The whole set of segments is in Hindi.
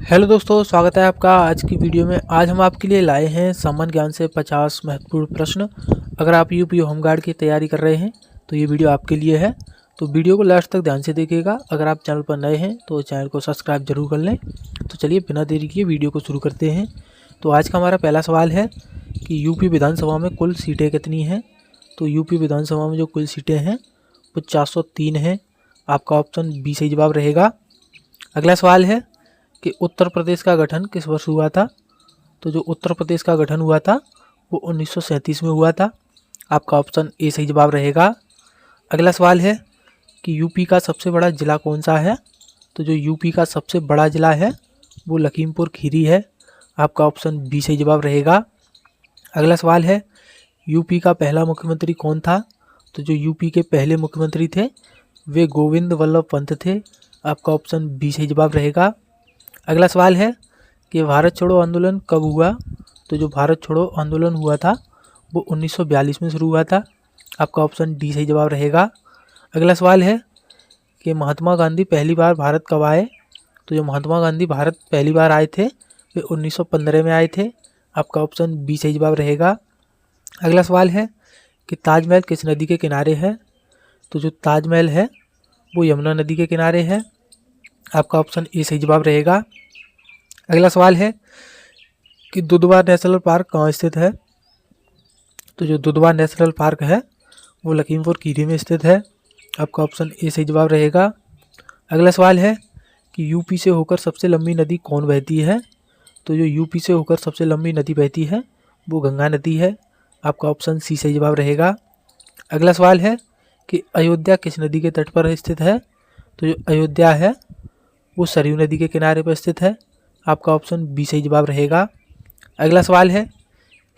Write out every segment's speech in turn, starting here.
हेलो दोस्तों, स्वागत है आपका आज की वीडियो में। आज हम आपके लिए लाए हैं सामान्य ज्ञान से 50 महत्वपूर्ण प्रश्न। अगर आप यूपी होमगार्ड की तैयारी कर रहे हैं तो ये वीडियो आपके लिए है। तो वीडियो को लास्ट तक ध्यान से देखिएगा। अगर आप चैनल पर नए हैं तो चैनल को सब्सक्राइब जरूर कर लें। तो चलिए बिना देरी किए वीडियो को शुरू करते हैं। तो आज का हमारा पहला सवाल है कि यूपी विधानसभा में कुल सीटें कितनी हैं। तो यूपी विधानसभा में जो कुल सीटें हैं वो 403 हैं। आपका ऑप्शन बी सही जवाब रहेगा। अगला सवाल है कि उत्तर प्रदेश का गठन किस वर्ष हुआ था। तो जो उत्तर प्रदेश का गठन हुआ था वो 1937 में हुआ था। आपका ऑप्शन ए सही जवाब रहेगा। अगला सवाल है कि यूपी का सबसे बड़ा ज़िला कौन सा है। तो जो यूपी का सबसे बड़ा ज़िला है वो लखीमपुर खीरी है। आपका ऑप्शन बी सही जवाब रहेगा। अगला सवाल है यूपी का पहला मुख्यमंत्री कौन था। तो जो यूपी के पहले मुख्यमंत्री थे वे गोविंद वल्लभ पंत थे। आपका ऑप्शन बी सही जवाब रहेगा। अगला सवाल है कि भारत छोड़ो आंदोलन कब हुआ। तो जो भारत छोड़ो आंदोलन हुआ था वो 1942 में शुरू हुआ था। आपका ऑप्शन डी सही जवाब रहेगा। अगला सवाल है कि महात्मा गांधी पहली बार भारत कब आए। तो जो महात्मा गांधी भारत पहली बार आए थे वे 1915 में आए थे। आपका ऑप्शन बी सही जवाब रहेगा। अगला सवाल है कि ताजमहल किस नदी के किनारे है। तो जो ताजमहल है वो यमुना नदी के किनारे है। आपका ऑप्शन ए सही जवाब रहेगा। अगला सवाल है कि दुधवा नेशनल पार्क कहाँ स्थित है। तो जो दुधवा नेशनल पार्क है वो लखीमपुर खीरी में स्थित है। आपका ऑप्शन ए सही जवाब रहेगा। अगला सवाल है कि यूपी से होकर सबसे लंबी नदी कौन बहती है। तो जो यूपी से होकर सबसे लंबी नदी बहती है वो गंगा नदी है। आपका ऑप्शन सी सही जवाब रहेगा। अगला सवाल है कि अयोध्या किस नदी के तट पर स्थित है। तो जो अयोध्या है वो सरयू नदी के किनारे पर स्थित है। आपका ऑप्शन बी सही जवाब रहेगा। अगला सवाल है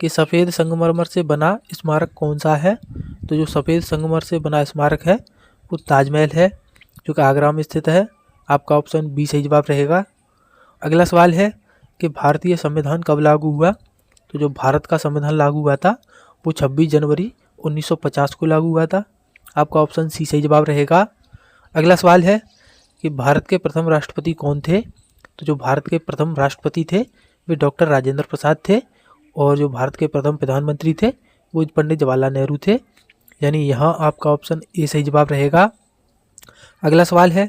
कि सफ़ेद संगमरमर से बना स्मारक कौन सा है। तो जो सफ़ेद संगमरमर से बना स्मारक है वो ताजमहल है जो कि आगरा में स्थित है। आपका ऑप्शन बी सही जवाब रहेगा। अगला सवाल है कि भारतीय संविधान कब लागू हुआ। तो जो भारत का संविधान लागू हुआ था वो 26 जनवरी 1950 को लागू हुआ था। आपका ऑप्शन सी सही जवाब रहेगा। अगला सवाल है कि भारत के प्रथम राष्ट्रपति कौन थे। तो जो भारत के प्रथम राष्ट्रपति थे वे डॉक्टर राजेंद्र प्रसाद थे। और जो भारत के प्रथम प्रधानमंत्री थे वो पंडित जवाहरलाल नेहरू थे। यानी यहाँ आपका ऑप्शन ए सही जवाब रहेगा। अगला सवाल है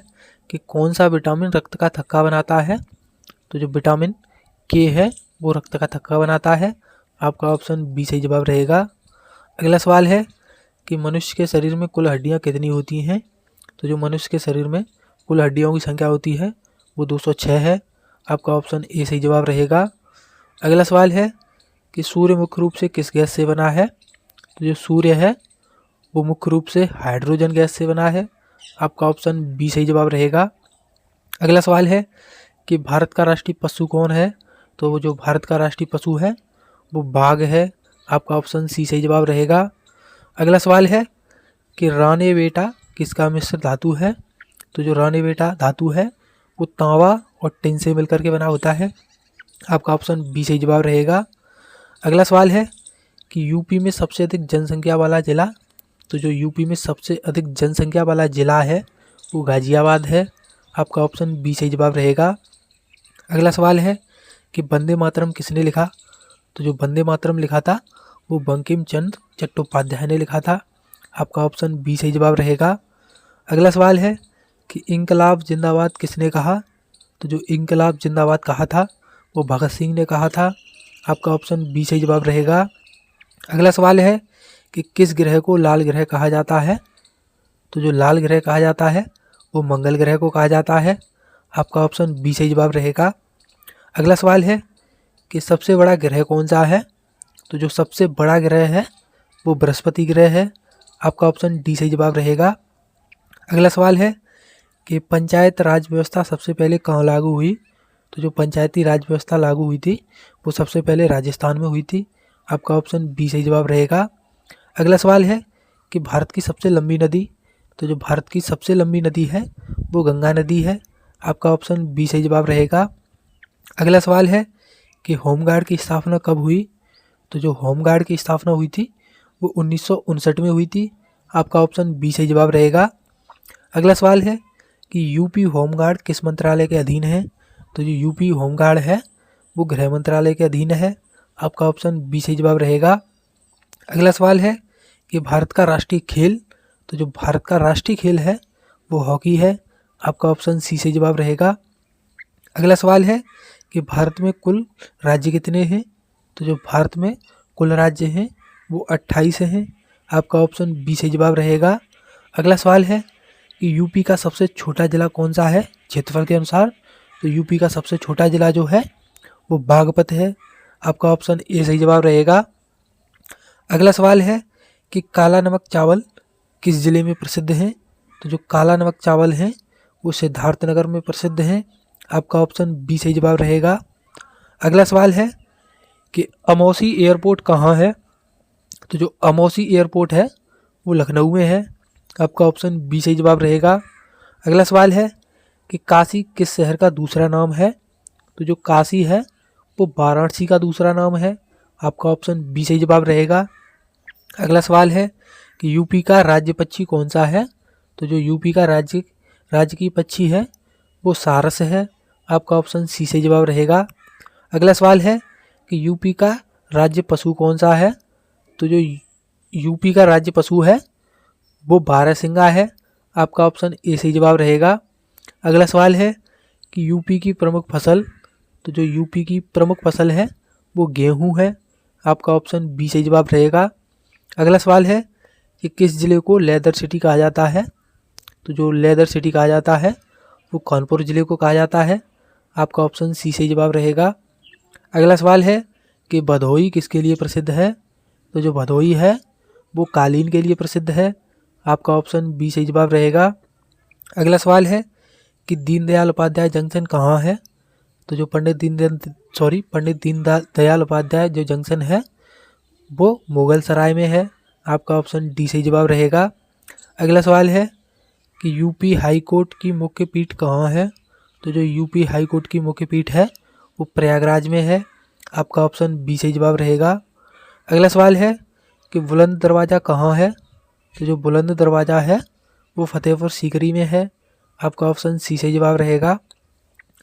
कि कौन सा विटामिन रक्त का थक्का बनाता है। तो जो विटामिन के है वो रक्त का थक्का बनाता है। आपका ऑप्शन बी सही जवाब रहेगा। अगला सवाल है कि मनुष्य के शरीर में कुल हड्डियाँ कितनी होती हैं। तो जो मनुष्य के शरीर में कुल हड्डियों की संख्या होती है वो 206 है। आपका ऑप्शन ए सही जवाब रहेगा। अगला सवाल है कि सूर्य मुख्य रूप से किस गैस से बना है। तो जो सूर्य है वो मुख्य रूप से हाइड्रोजन गैस से बना है। आपका ऑप्शन बी सही जवाब रहेगा। अगला सवाल है कि भारत का राष्ट्रीय पशु कौन है। तो वो जो भारत का राष्ट्रीय पशु है वो बाघ है। आपका ऑप्शन सी सही जवाब रहेगा। अगला सवाल है कि राने बेटा किसका मिश्र धातु है। तो जो राने बेटा धातु है वो तांबा और टिन से मिलकर के बना होता है। आपका ऑप्शन बी सही जवाब रहेगा। अगला सवाल है कि यूपी में सबसे अधिक जनसंख्या वाला ज़िला। तो जो यूपी में सबसे अधिक जनसंख्या वाला ज़िला है वो गाज़ियाबाद है। आपका ऑप्शन बी सही जवाब रहेगा। अगला सवाल है कि वंदे मातरम किसने लिखा। तो जो वंदे मातरम लिखा था वो बंकिम चंद्र चट्टोपाध्याय ने लिखा था। आपका ऑप्शन बी सही जवाब रहेगा। अगला सवाल है कि इंकलाब जिंदाबाद किसने कहा। तो जो इंकलाब जिंदाबाद कहा था वो भगत सिंह ने कहा था। आपका ऑप्शन बी सही जवाब रहेगा। अगला सवाल है कि किस ग्रह को लाल ग्रह कहा जाता है। तो जो लाल ग्रह कहा जाता है वो मंगल ग्रह को कहा जाता है। आपका ऑप्शन बी सही जवाब रहेगा। अगला सवाल है कि सबसे बड़ा ग्रह कौन सा है। तो जो सबसे बड़ा ग्रह है वो बृहस्पति ग्रह है। आपका ऑप्शन डी सही जवाब रहेगा। अगला सवाल है कि पंचायत राज व्यवस्था सबसे पहले कहाँ लागू हुई। तो जो पंचायती राज व्यवस्था लागू हुई थी वो सबसे पहले राजस्थान में हुई थी। आपका ऑप्शन बी सही जवाब रहेगा। अगला सवाल है कि भारत की सबसे लंबी नदी। तो जो भारत की सबसे लंबी नदी है वो गंगा नदी है। आपका ऑप्शन बी सही जवाब रहेगा। अगला सवाल है कि होमगार्ड की स्थापना कब हुई। तो जो होमगार्ड की स्थापना हुई थी वो 1959 में हुई थी। आपका ऑप्शन बी सही जवाब रहेगा। अगला सवाल है कि यूपी होमगार्ड किस मंत्रालय के अधीन है। तो जो यूपी होमगार्ड है वो गृह मंत्रालय के अधीन है। आपका ऑप्शन बी सही जवाब रहेगा। अगला सवाल है कि भारत का राष्ट्रीय खेल, तो जो भारत का राष्ट्रीय खेल है वो हॉकी है। आपका ऑप्शन सी सही जवाब रहेगा। अगला सवाल है कि भारत में कुल राज्य कितने हैं, तो जो भारत में कुल राज्य हैं वो 28 हैं। आपका ऑप्शन बी सही जवाब रहेगा। अगला सवाल है कि यूपी का सबसे छोटा जिला कौन सा है क्षेत्रफल के अनुसार, तो यूपी का सबसे छोटा जिला जो है वो बागपत है। आपका ऑप्शन ए सही जवाब रहेगा। अगला सवाल है कि काला नमक चावल किस ज़िले में प्रसिद्ध हैं, तो जो काला नमक चावल हैं वो सिद्धार्थनगर में प्रसिद्ध हैं। आपका ऑप्शन बी सही जवाब रहेगा। अगला सवाल है कि अमौसी एयरपोर्ट कहाँ है, तो जो अमौसी एयरपोर्ट है वो लखनऊ में है। आपका ऑप्शन बी सही जवाब रहेगा। अगला सवाल है कि काशी किस शहर का दूसरा नाम है, तो जो काशी है वो वाराणसी का दूसरा नाम है। आपका ऑप्शन बी सही जवाब रहेगा। अगला सवाल है कि यूपी का राज्य पक्षी कौन सा है, तो जो यूपी का राज्य की पक्षी है वो सारस है। आपका ऑप्शन सी सही जवाब रहेगा। अगला सवाल है कि यूपी का राज्य पशु कौन सा है, तो जो यूपी का राज्य पशु है वो बारहसिंगा है। आपका ऑप्शन ए सही जवाब रहेगा। अगला सवाल है कि यूपी की प्रमुख फसल, तो जो यूपी की प्रमुख फसल है वो गेहूं है। आपका ऑप्शन बी सही जवाब रहेगा। अगला सवाल है कि किस ज़िले को लेदर सिटी कहा जाता है, तो जो लेदर सिटी कहा जाता है वो कानपुर ज़िले को कहा जाता है। आपका ऑप्शन सी सही जवाब रहेगा। अगला सवाल है कि भदोही किसके लिए प्रसिद्ध है, तो जो भदोही है वो कालीन के लिए प्रसिद्ध है। आपका ऑप्शन बी सही जवाब रहेगा। अगला सवाल है कि दीनदयाल उपाध्याय जंक्शन कहाँ है, तो जो पंडित दीनदयाल उपाध्याय जो जंक्शन है वो मुगल सराय में है। आपका ऑप्शन डी सही जवाब रहेगा। अगला सवाल है कि यूपी हाई कोर्ट की मुख्य पीठ कहाँ है, तो जो यूपी हाई कोर्ट की मुख्य पीठ है वो प्रयागराज में है। आपका ऑप्शन बी सही जवाब रहेगा। अगला सवाल है कि बुलंद दरवाज़ा कहाँ है, तो जो बुलंद दरवाज़ा है वो फतेहपुर सीकरी में है। आपका ऑप्शन सी सही जवाब रहेगा।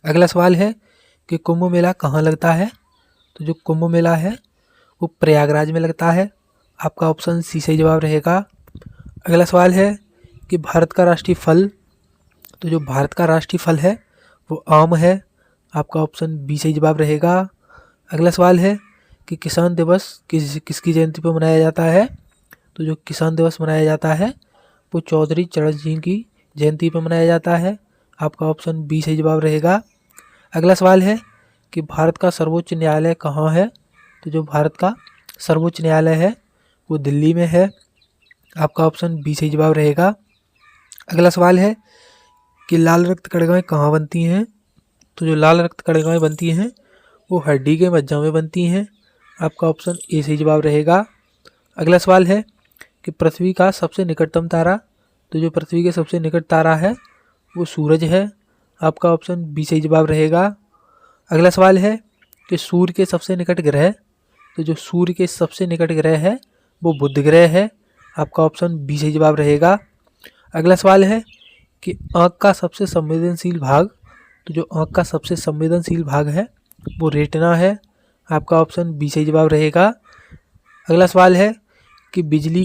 अगला सवाल है कि कुंभ मेला कहाँ लगता है, तो जो कुंभ मेला है वो प्रयागराज में लगता है। आपका ऑप्शन सी सही जवाब रहेगा। अगला सवाल है कि भारत का राष्ट्रीय फल, तो जो भारत का राष्ट्रीय फल है वो आम है। आपका ऑप्शन बी सही जवाब रहेगा। अगला सवाल है कि किसान दिवस किसकी जयंती पर मनाया जाता है, तो जो किसान दिवस मनाया जाता है वो चौधरी चरण सिंह की जयंती पर मनाया जाता है। आपका ऑप्शन बी सही जवाब रहेगा। अगला सवाल है कि भारत का सर्वोच्च न्यायालय कहाँ है, तो जो भारत का सर्वोच्च न्यायालय है वो दिल्ली में है। आपका ऑप्शन बी सही जवाब रहेगा। अगला सवाल है कि लाल रक्त कणिकाएँ कहाँ बनती हैं, तो जो लाल रक्त कणिकाएँ बनती हैं वो हड्डी के मज्जा में बनती हैं। आपका ऑप्शन ए सही जवाब रहेगा। अगला सवाल है कि पृथ्वी का सबसे निकटतम तारा, तो जो पृथ्वी के सबसे निकट तारा है वो सूरज है। आपका ऑप्शन बी सही जवाब रहेगा। अगला सवाल है कि सूर्य के सबसे निकट ग्रह, तो जो सूर्य के सबसे निकट ग्रह है वो बुध ग्रह है। आपका ऑप्शन बी सही जवाब रहेगा। अगला सवाल है कि आँख का सबसे संवेदनशील भाग, तो जो आँख का सबसे संवेदनशील भाग है वो रेटिना है। आपका ऑप्शन बी सही जवाब रहेगा। अगला सवाल है कि बिजली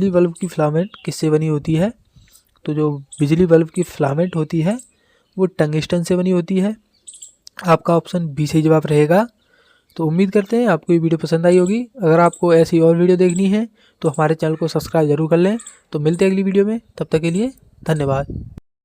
बल्ब की फिलामेंट किससे बनी होती है, तो जो बिजली बल्ब की फिलामेंट होती है वो टंगस्टन से बनी होती है। आपका ऑप्शन बी सही जवाब रहेगा। तो उम्मीद करते हैं आपको ये वीडियो पसंद आई होगी। अगर आपको ऐसी और वीडियो देखनी है तो हमारे चैनल को सब्सक्राइब जरूर कर लें। तो मिलते हैं अगली वीडियो में, तब तक के लिए धन्यवाद।